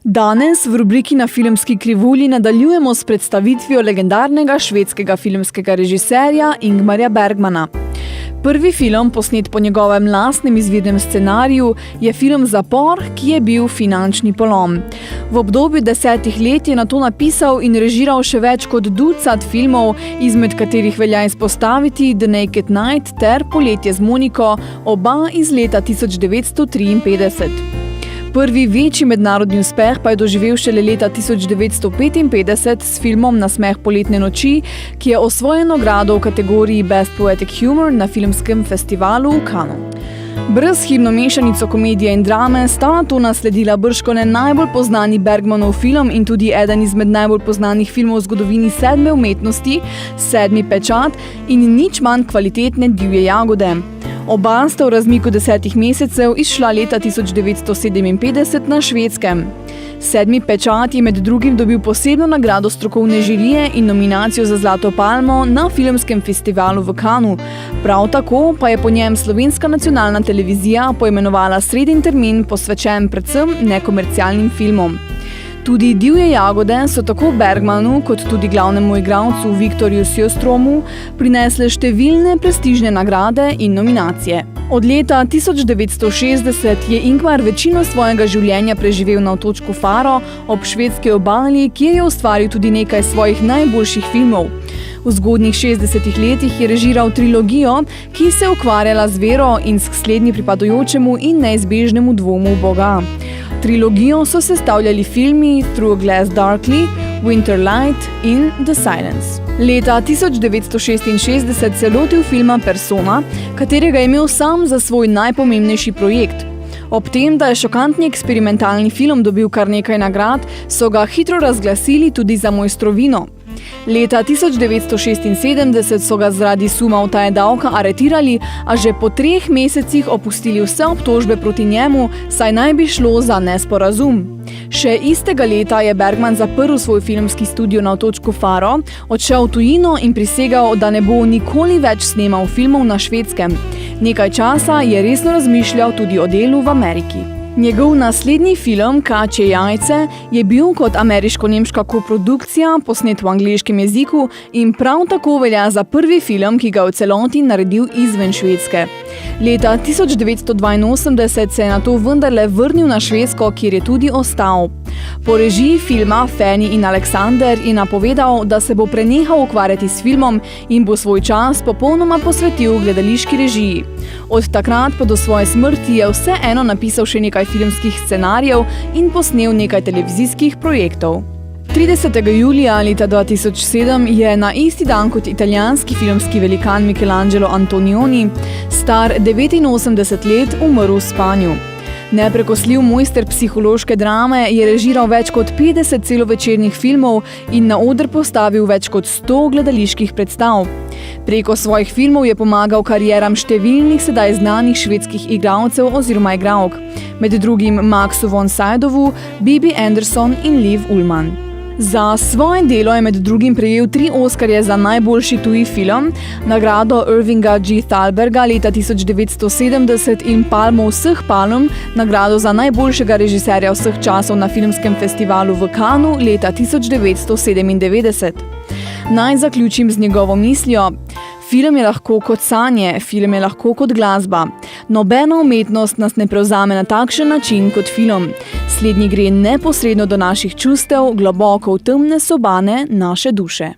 Danes v rubriki Na filmski krivulji nadaljujemo s predstavitvijo legendarnega švedskega filmskega režiserja Ingmarja Bergmana. Prvi film, posnet po njegovem lastnem izvirnem scenariju, je film Zapor, ki je bil finančni polom. V obdobju 10 let je nato napisal in režiral še več kot ducat filmov, izmed katerih velja izpostaviti The Naked Night ter Poletje z Moniko, oba iz leta 1953. Prvi večji mednarodni uspeh pa je doživel šele leta 1955 s filmom Nasmeh poletne noči, ki je osvojil nagrado v kategoriji Best Poetic Humor na filmskem festivalu v Cannesu. Brezhibno mešanico komedije in drame sta nato nasledila bržkone najbolj poznani Bergmanov film in tudi eden izmed najbolj poznanih filmov v zgodovini sedme umetnosti, Sedmi pečat, in nič manj kvalitetne Divje jagode. Oba sta v razmiku 10 mesecev izšla leta 1957 na Švedskem. Sedmi pečat je med drugim dobil posebno nagrado strokovne žirije in nominacijo za Zlato palmo na filmskem festivalu v Cannesu. Prav tako pa je po njem Slovenska nacionalna televizija poimenovala sredin termin posvečen predvsem nekomercialnim filmom. Tudi Divje jagode so tako Bergmanu kot tudi glavnemu igralcu Viktorju Sjöstromu prinesle številne prestižne nagrade in nominacije. Od leta 1960 je Ingmar večino svojega življenja preživel na otočku Faro ob švedski obali, kjer je ustvaril tudi nekaj svojih najboljših filmov. V zgodnjih 60 letih je režiral trilogijo, ki se je ukvarjala z vero in s slednji pripadajočemu in neizbežnemu dvomu v Boga. Trilogijo so sestavljali filmi Through a Glass Darkly, Winter Light in The Silence. Leta 1966 se je lotil filma Persona, katerega je imel sam za svoj najpomembnejši projekt. Ob tem, da je šokantni eksperimentalni film dobil kar nekaj nagrad, so ga hitro razglasili tudi za mojstrovino. Leta 1976 so ga zaradi suma utaje davka aretirali, a že po 3 mesecih opustili vse obtožbe proti njemu, saj naj bi šlo za nesporazum. Še istega leta je Bergman zaprl svoj filmski studio na otočku Faro, odšel v tujino in prisegal, da ne bo nikoli več snemal filmov na Švedskem. Nekaj časa je resno razmišljal tudi o delu v Ameriki. Njegov naslednji film, Kačje jajce, je bil kot ameriško-nemška koprodukcija, posnet v angleškem jeziku in prav tako velja za prvi film, ki ga v celoti naredil izven Švedske. Leta 1982 se je nato vendarle vrnil na Švedsko, kjer je tudi ostal. Po režiji filma Fanny in Alexander je napovedal, da se bo prenehal ukvarjati s filmom in bo svoj čas popolnoma posvetil gledališki režiji. Od takrat pa do svoje smrti je vseeno napisal še nekaj filmskih scenarijev in posnel nekaj televizijskih projektov. 30. julija leta 2007 je na isti dan kot italijanski filmski velikan Michelangelo Antonioni, star 89 let, umrl v spanju. Neprekosljiv mojster psihološke drame je režiral več kot 50 celovečernih filmov in na oder postavil več kot 100 gledaliških predstav. Preko svojih filmov je pomagal karieram številnih sedaj znanih švedskih igralcev oziroma igralk, med drugim Maxu von Sydowu, Bibi Andersson in Liv Ullmann. Za svoje delo je med drugim prejel 3 Oskarje za najboljši tuji film, nagrado Irvinga G. Thalberga leta 1970 in Palmo vseh palm, nagrado za najboljšega režiserja vseh časov na filmskem festivalu v Cannesu leta 1997. Naj zaključim z njegovo mislijo. Film je lahko kot sanje, film je lahko kot glasba. Nobena umetnost nas ne prevzame na takšen način kot film. Slednji gre neposredno do naših čustev, globoko v temne sobane naše duše.